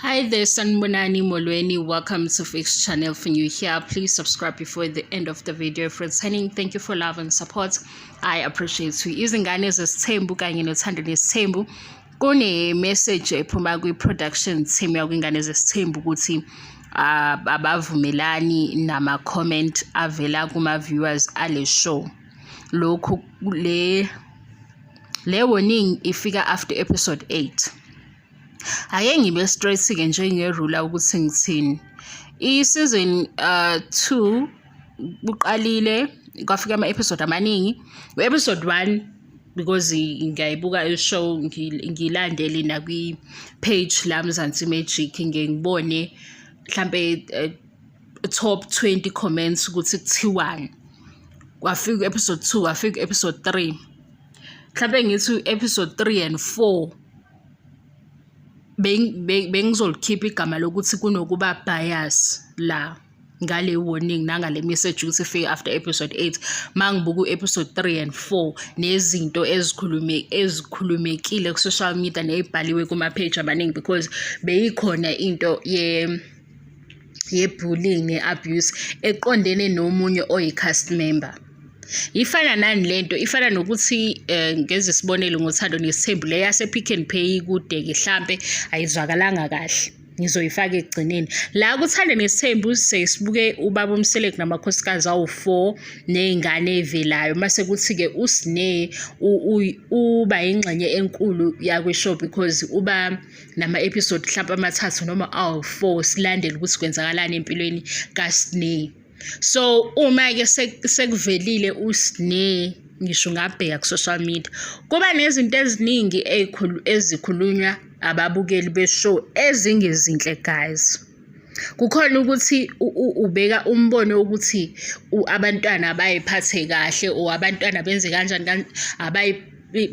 Hi there, Sanbonani Molweni. Welcome to Fix Channel. For you here, please subscribe before the end of the video. Friends, thank you for love and support. I appreciate you. Izingane zesithembu kanye nothando nesithembu. Kune message ephuma kwi production team yakwingane zesithembu ukuthi abavumelani nama comment avela kuma viewers ale show. Lokhu le warning ifika after episode 8. Ake ngibe straight ke njengerula ukuthi ngithini. I-season 2 buqalile kwafika ama-episode amaningi. Episode 1 because ngiyayibuka i-show ngilandele na kwi-page la Mzansi Magic ngibone mhlambe top 20 comments ukuthi kuthiwani. Kwafika episode 2, kwafika episode 3. Mhlambe ngithi episode 3 and 4 bengizolikhipha igama lokuthi kunokuba bias la ngale warning nangale message ukuthi ifike after episode 8 mangibuka episode 3 and 4 nezinto ezikhulumekile ku social media nezibhaliwe kuma page amaningi because beyikhona into ye bullying ne abuse eqondene nomunye oyi-cast member. Ifana nani lento ifana nokuthi ngeze sibonele ngothando nesithembu le yase Pick n Pay kude ke mhlambe ayizwakalanga kahle ngizoyifaka egcineni la kuthanda nesithembu sesibuke ubaba umselect namakhosikazi awu4 nezingane evelayo mase kuthi ke uSne uba ingxenye enkulu yakwe show because uba nama episode mhlawumbe amathathu noma awu4 silandele ukuthi kwenzakalani empilweni kaSne. So uma ke sekuvelile uSne ngisho ngabheka ku social media kuba nezinto eziningi ezikhulunywa ababukeli beshow ezingezinhle guys. Kukhona ukuthi ubeka umbono ukuthi abantwana abayiphathe kahle o abantwana benze kanjani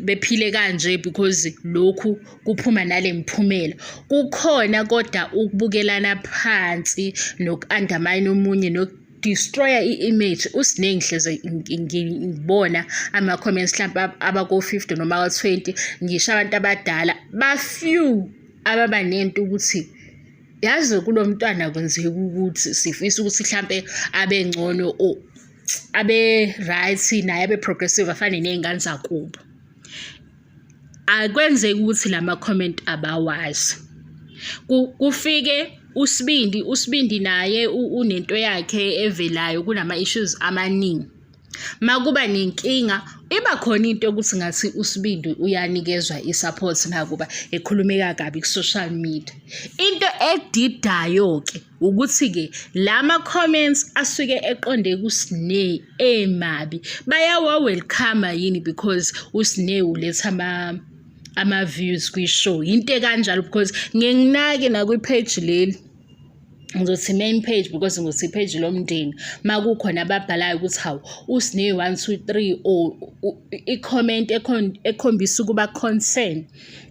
bephile kanje because lokhu kuphuma nale mphumela. Kukhona kodwa ukubukelana phansi noku-undermine omunye destroyer i-image. uSne ngihleze ngibona ama-comments mhlawumbe abako-50 noma aka-20 ngisho abantu abadala few ababa nento ukuthi yazi kulo mntwana kwenzeka ukuthi sifisa ukuthi mhlawumbe abe ngcono o abe right naye abe progressive afane nezingane zakubo. Akwenzeki ukuthi lama comment abawazi kufike uSibindi naye unento yakhe evelayo kunama issues amaningi. Makuba nenkinga iba khona into ukuthi ngathi uSibindi uyanikezwa isupport nakuba ekhulumeka kabi ku social media. Into edidayo ke ukuthi ke lama comments asuke eqonde kuSne emabi bayawa welcome yini because uSne uletha ama views kwi-show into kanjalo because nginginake na kwi-page leli ngizothi main page because ngizothi page lomndeni makukhona ababhalayo ukuthi hawu uSne 1 2 3 or i-comment ekhombisa ukuba concern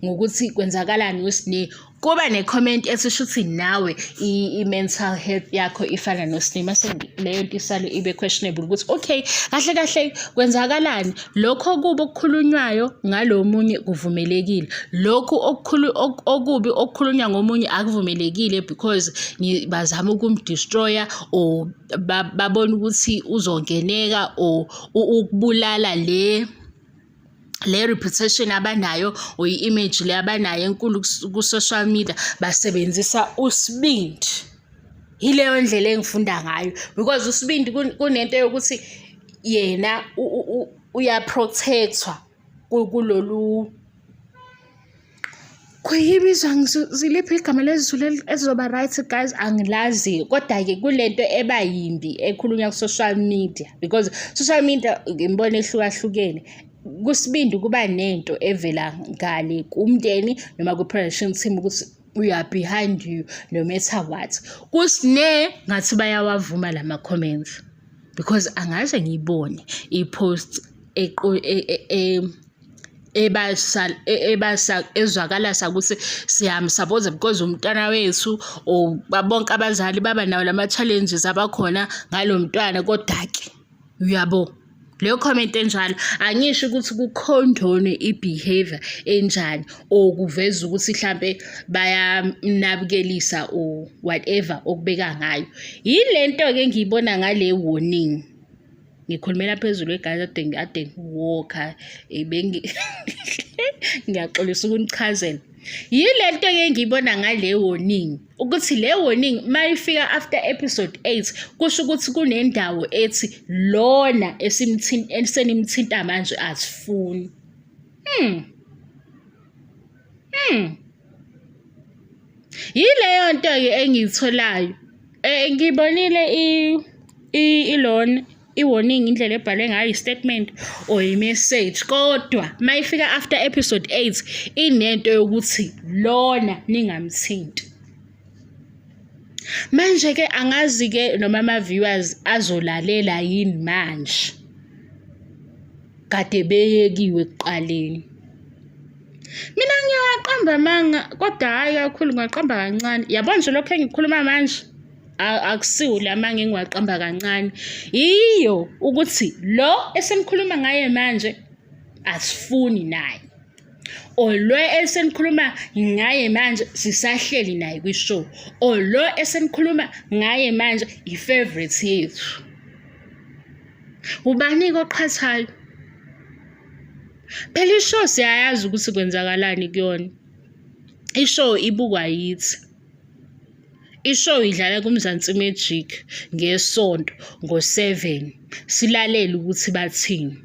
ngokuthi kwenzakalani uSne kuba ne-comment esisho ukuthi nawe i-mental health yakho ifana noSne mase leyo nto isale ibe questionable ukuthi okay kahle kwenzakalani lokho kubo okukhulunywayo ngalomunye kuvumelekile lokho okubi okukhulunywa ngomunye akuvumelekile because bazama ukumdestroya or babona ukuthi uzongeneka or ukubulala le reputation abanayo or i-image le abanayo enkulu ku social media basebenzisa uSibindi. Ileyo ndlela engifunda ngayo because uSibindi kunento yokuthi yena uyaprotectwa kulolu kuyibizwa ngiziliphi igama lezulu ezoba right guys angilazi kodwa ke kulento eba yimbi ekhulunywa ku social media because social media ngimbona ehlukahlukene. kuSibindi kuba nento evela ngale kumndeni noma ku-production team ukuthi we are behind you no matter what. kuSne ngathi bayawavuma lama comments because angaze ngiyibone i-post ezwakala sakuthi siyamsupport because umntwana wethu or bonke abazali baba nawo lama challenges abakhona ngalomntwana kodwa ke uyabo leyo comment enjalo angisho ukuthi kukhondone i-behavior enjani or kuveza ukuthi mhlambe bayamnabikelisa or whatever okubeka ngayo. Yilento-ke engiyibona ngale warning. Ngikhulumela phezulu egazi ade ngiwalker ngiyaxolisa ukunichazela. Yilento-ke engiyibona ngale warning ukuthi le warning mayifika after episode 8 kusho ukuthi kunendawo ethi lona esenimthinta manje asifuni. Yileyo nto-ke engiyitholayo. Ngibonile ilona i-warning indlela ebhalwe ngayo i-statement or i-message, kodwa mayifika after episode 8 inento yokuthi lona ningamthinti. Manje-ke angazi-ke noma ama-viewers azolalela yini manje kade beyekiwe ekuqaleni. Mina ngiyaqamba amanga kodwa hayi kakhulu ngiqamba kancane. Yabona nje lokho engikhuluma manje akusiwo lamanga engiwaqamba kancane. Iyo ukuthi lo esemkhuluma ngaye manje asifuni naye. Lo esenikhuluma ngaye manje sisahleli naye kwishow. Lo esenikhuluma ngaye manje i-favorite yethu. Ubani oqhathayo? Phela ishow siyayazi ukuthi kwenzakalani kuyona. Ishow ibukwa yithi. Ishow idlala kuMzansi Magic ngesonto ngo-7 silalela ukuthi bathini.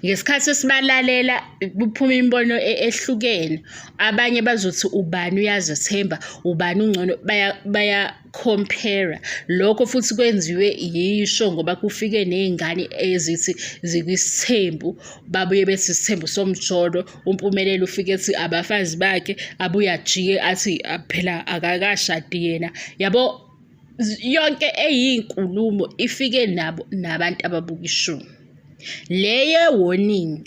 Ngesikhathi esibalalela kuphuma imbono ehlukene. Abanye bazothi ubani uyazethemba, ubani ungcono, baya compare. Lokho futhi kwenziwe yisho ngoba kufike nezingane ezithi zikwisithembu, babuye bethi isithembu somjolo. Umpumelelo ufike ethi abafazi bakhe, abuye ajike athi phela akakashadi yena. Yabo yonke eyinkulumo ifike nabo nabantu ababuka ishow. Leyo warning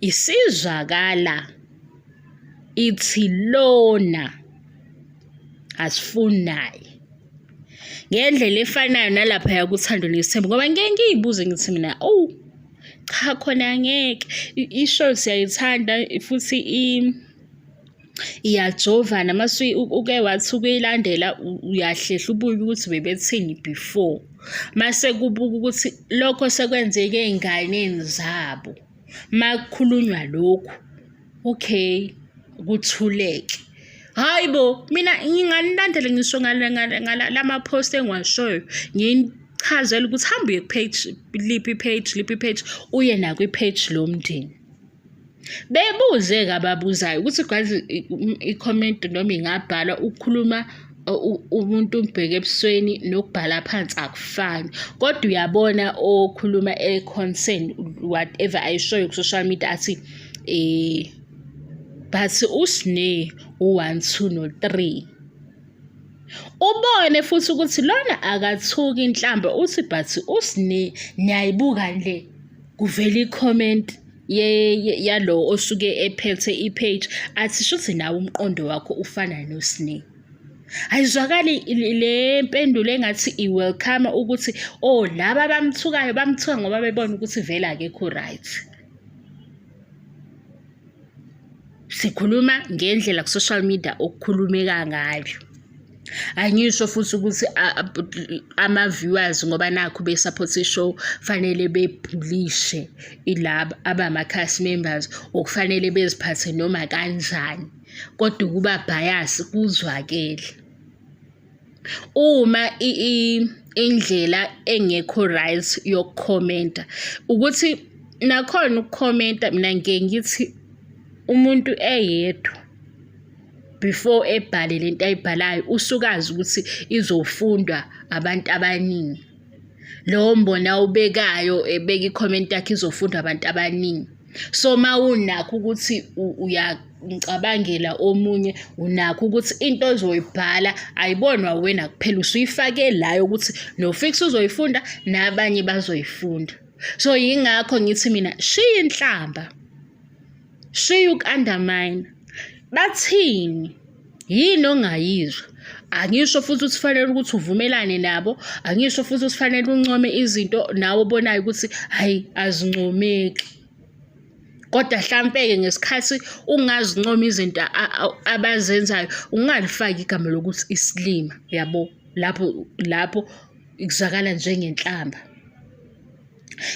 isizwakala ithi lona asifuni naye ngendlela efanayo nalapha yakuthando nesithembu, ngoba ngeke ngiyibuze ngithi mina cha khona ngeke ishow siyayithanda futhi iyajovana mase uke wathi ukuyilandela uyahlehla ubuye ukuthi bebethini before. Mase kubuka ukuthi lokho sekwenzeke einganeni zabo. Makukhulunywa lokho okay kuthuleke. Hayibo mina nginganilandele ngisho lama post engiwashoyo ngichazela ukuthi hambe page liphi page uye na kwi page lomndeni. Bebuze kababuzayo ukuthi kwazi i-comment noma ingabhala ukukhuluma umuntu umbheke ebusweni nokubhala phansi akufani, kodwa uyabona okhuluma concern whatever ayishoyo ku social media athi but usine u1 2 no 3 ubone futhi ukuthi lona akathuki inhlamba uthi but usine niyayibuka nje kuvela i-comment yalo osuke ephethe i-page athi shuthi nawe umqondo wakho ufana nosine. Ayizwakali le mpendulo engathi i-welcome ukuthi laba bamthuka ngoba bebona ukuthi vele akekho right. Sikhuluma ngendlela ku social media okukhulumeka ngayo. Angisho futhi ukuthi ama-viewers ngoba nakho be-support ishow fanele bebhulishe ilaba abama-cast members okufanele beziphathe noma kanjani, kodwa kuba bias kuzwakele. Uma indlela engekho right yokukhomenta ukuthi nakhona ukukhomenta, mina ngeke ngithi umuntu eyedwa before ebhale lento ayibhalayo usukazi ukuthi izofundwa abantu abaningi. Lo mbona ubekayo ebeka i-comment yakhe izofundwa abantu abaningi. So mawunakho ukuthi uyacabangela omunye, unakho ukuthi into ozoyibhala ayibonwa wena kuphela, usuyifake layo ukuthi no-fix uzoyifunda nabanye bazoyifunda. So yingakho ngithi mina shiya inhlamba, shiya uku-undermine. Bathini Yini ongayizwa? Angisho futhi ukuthi fanele ukuthi uvumelane nabo, angisho futhi ukuthi fanele uncome izinto nawe obonayo ukuthi hayi azincomeki. Kodwa mhlampe-ke ngesikhathi ungazincoma izinto abazenzayo, ungalifaki igama lokuthi isilima, yabo? Lapho ikuzwakala njengenhlamba.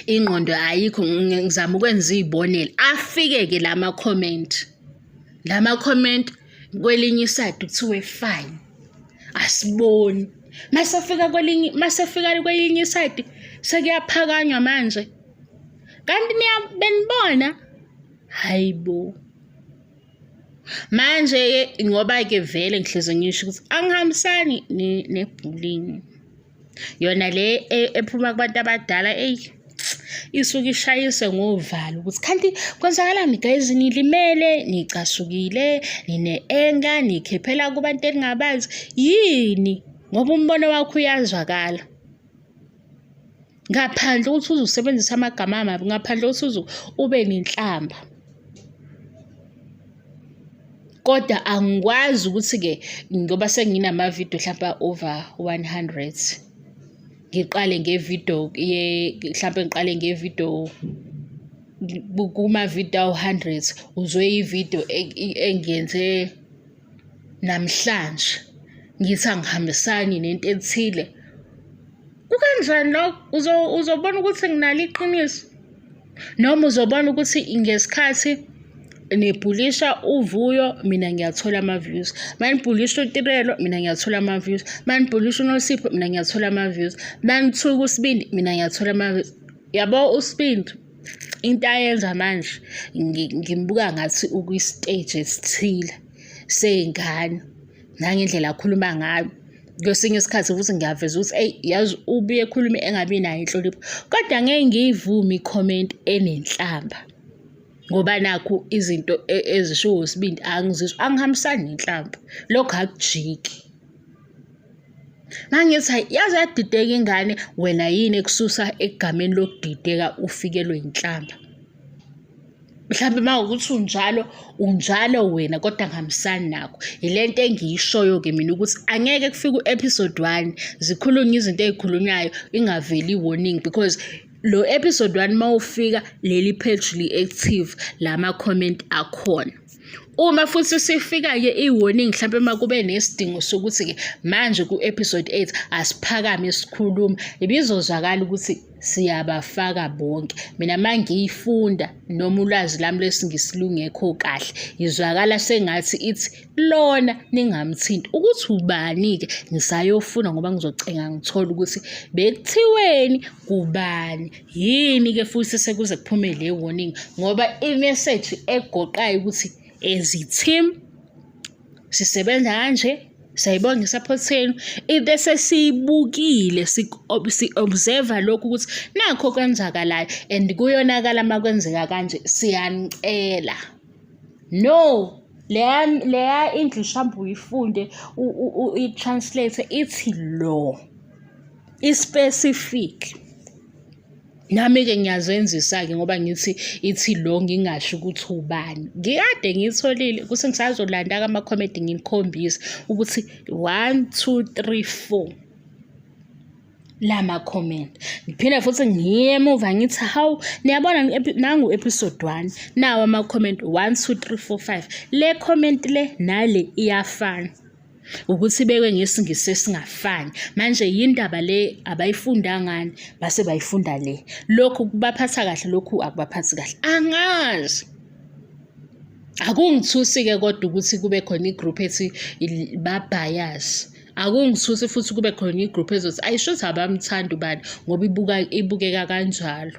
Ingqondo ayikho, ngizama ukwenza izibonelo. Afike-ke lama comment kwelinye iside kuthiwe fine. Asiboni. Masefika kwelinye iside sekuyaphakanywa manje. Kanti benibona? Hayibo. Manje-ke ngoba-ke vele ngihleze ngisho ukuthi angihambisani ne-bullying. Yona le ephuma kubantu abadala isuke ishayise ngovalo ukuthi kanti kwenzakalani guys, nilimele, nicasukile, nine-anger, nikhephela kubantu eningabazi. Yini? Ngoba umbono wakho uyazwakala. Ngaphandle ukuthi uzusebenzisa amagama amabi, ngaphandle ukuthi ube nenhlamba. Kodwa angikwazi ukuthi-ke ngoba senginamavidiyo mhlawumbe over 100. Ngiqale ngevidiyo mhlawumbe ngiqale ngevidiyo kuma-video awu-100 uzwe ividiyo engiyenze namhlanje ngithi angihambisani nento ethile. Kukanjani lokho? Uzobona ukuthi nginalo iqiniso, noma uzobona ukuthi ngesikhathi nibhulisha uVuyo mina ngiyathola ama-views, manibhulisha uTirelo mina ngiyathola ama-views, manibhulisha uNosipho mina ngiyathola ama-views, manithuka uSibindi mina ngiyathola ama-views. Yabo uSibindi into ayenza manje ngimbuka ngathi ukwi-stage esithile seyingane nangendlela akhuluma ngayo. Kwesinye isikhathi futhi ngiyaveza ukuthi yazi ubuye ekhulume engabi nayo inhlonipho, kodwa ngeke ngiyivume i-comment enenhlamba. Ngoba nakho izinto ezishiwo uSibindi angizizwa, angihambisani nenhlamba. Lokho akujiki. Mangithi hayi yazi yadideka ingane, wena yini ekususa egameni lokudideka ufikelwe inhlamba? Mhlawumbe mawukuthi unjalo wena kodwa ngihambisani nakho. Ilento engiyishoyo-ke mina ukuthi angeke kufike u-episode 1 zikhulunywe izinto ey'khulunywayo ingaveli i-warning, because lo episode 1 mawufika leli page li-active lama-comment akhona. Uma futhi sifika-ke i-warning mhlawumbe makube nesidingo sokuthi-ke manje ku-episode 8 asiphakame sikhuluma, ibizozwakala ukuthi siyabafaka bonke. Mina mangiyifunda noma ulwazi lami lwesingisi lungekho kahle, izwakala sengathi ithi lona ningamthinti. Ukuthi ubani-ke ngisayofuna ngoba ngizocenga ngithola ukuthi bekuthiweni kubani. Yini-ke futhi sekuze kuphume le warning ngoba imessage egoqayo ukuthi as i-team sisebenza kanje, sayibonga i-support yenu. Bese siyibukile si-observe lokhu ukuthi nakho kwenzakalayo and kuyonakala makwenzeka kanje siyanicela. No, leya English mhlawumbe uyifunde i-translate ithi law i-specific. Nami-ke ngiyazenzisa-ke ngoba ngithi ithi lo ngingasho ukuthi ubani. Ngikade ngiyitholile ukuthi ngisazolanda ama-comment nginikhombise ukuthi 1 2 3 4 lama comment. Ngiphinde futhi ngiye emuva ngithi hawu niyabona nangu episode 1 nawo ama-comment 1 2 3 4 5. Le comment le nale iyafana. Ukuthi bekwe ngesingisi singafani. Manje yindaba le abayifunda ngani base bayifunda le. Lokhu kubaphatha kahle, lokhu akubaphathi kahle. Angazi. Akungithusi-ke kodwa ukuthi kube khona igroup ethi babias. Akungithusi futhi kube khona igroup ezothi ayishuthi abamthanda ubani ngoba ibukeka kanjalo.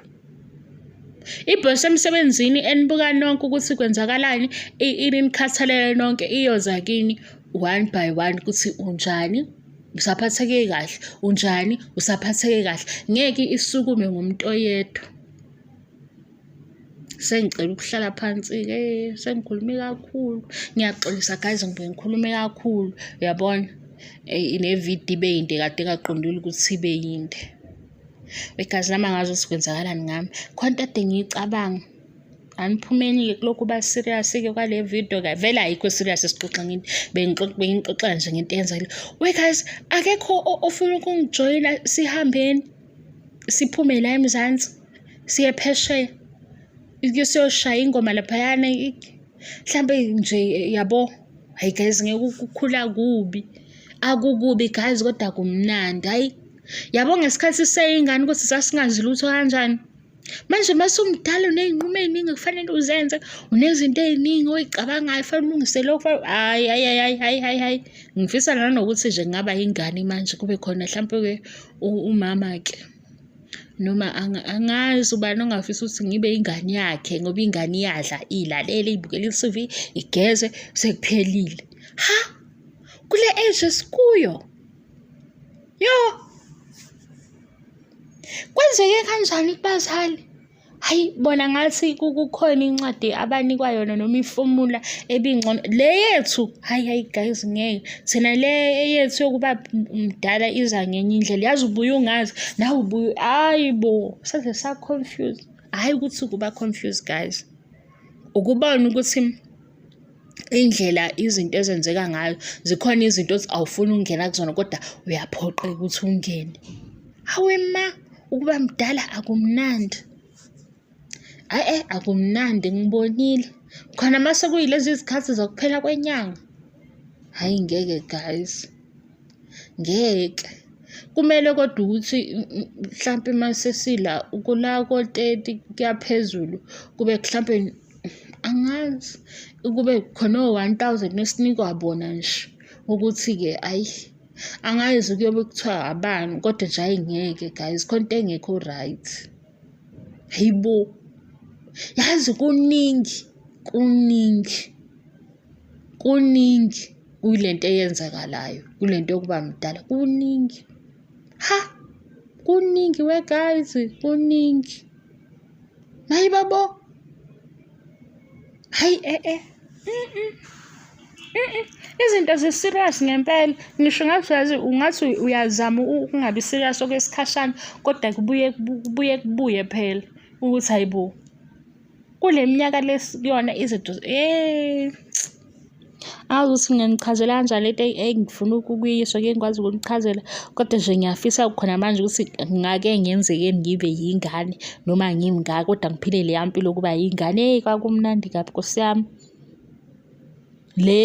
Ibhosi emsebenzini enibuka nonke ukuthi kwenzakalani, inikhathalele nonke, iyoza kini one by one ukuthi unjani, usaphatheke kahle, unjani, usaphatheke kahle. Ngeke isukume ngomuntu oyedwa. Sengicela ukuhlala phansi-ke, sengikhulume kakhulu. Ngiyaxolisa guys ngibe ngikhulume kakhulu, uyabona? Inevidiyo ibe yinde kade ngaqondile ukuthi ibe yinde. Because nami angazi ukuthi kwenzakalani ngami. Khona kade ngiyicabanga. aniphumeni-ke kulokhu ba serious-ke kwale video-ke vele ayikho serious sixoxa ngento bengixoxela nje ngento eyenzakile. We guys, akekho ofuna ukungijoyina sihambeni siphume la eMzansi siye phesheya siyoshaya ingoma laphayana mhlambe nje yabo. Hayi guys, ngeke ukukhula kubi akukubi guys kodwa kumnandi. Hayi yabo ngesikhathi siseyingane ukuthi sasingazi lutho kanjani. Manje masumdala uney'nqumo ey'ningi kufanele uzenze, unezinto ey'ningi oyicabangayo fanele ulungise lokho. Hayi ngifisa nanokuthi nje ngingaba yingane manje kube khona mhlampe-ke umama-ke noma angazi ubani ongafisa ukuthi ngibe ingane yakhe ngoba ingane iyadla ilalele ibukele i-TV igeze sekuphelile. Ha kule age esikuyo yo kwenzeke kanjani kubazali? Hayi bona ngathi kukhona incwadi abanikwa yona noma ifomula ebingcono le yethu. Hayi guys, ngeke thina le yethu yokuba mdala iza ngenye indlela. Yazi ubuye ungazi nawe ubuye hayi bo saze sa confused. Hayi ukuthi kuba confused guys, ukubona ukuthi indlela izinto ezenzeka ngayo zikhona izinto othi awufuni ukungena kuzona kodwa uyaphoqeka ukuthi ungene. Hawe ma ukuba mdala akumnandi. Akumnandi ngibonile khona mase kuyilezi izikhathi zokuphela kwenyanga. Hayi ngeke guys, ngeke. Kumele kodwa ukuthi mhlampe mase sila ukula ko-30 kuyaphezulu kube mhlampe angazi kube khona o-1000 esinikwa bona nje ukuthi-ke ayi angazi kuyobe kuthiwa abani kodwa nje hayi ngeke guys, khona into engekho right. Hayibo yazi kuningi kuyilento eyenzakalayo kulento yokuba mdala kuningi. Ha kuningi we guys, kuningi mayibabo. Hayi izinto zi-serious ngempela. Ngisho ngathi ungathi uyazama ukungabi serious okwesikhashana kodwa kubuye phela ukuthi hayibo kule minyaka lesiyona izinto awu ukuthi nginganichazela kanjani lento engifuna ukuyisho ke ngikwazi ukunichazela kodwa nje ngiyafisa khona manje ukuthi ngake ngenzeke ngibe yingane noma ngimngaka kodwa ngiphile le yampilo kuba yingane. Kwakumnandi kabi Nkosi yami le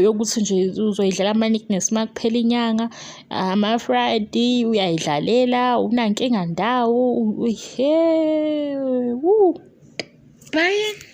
yokuthi nje uzoyidlala ama-nickness makuphela inyanga, ama-Friday uyayidlalela unankinga ndawo. Bye.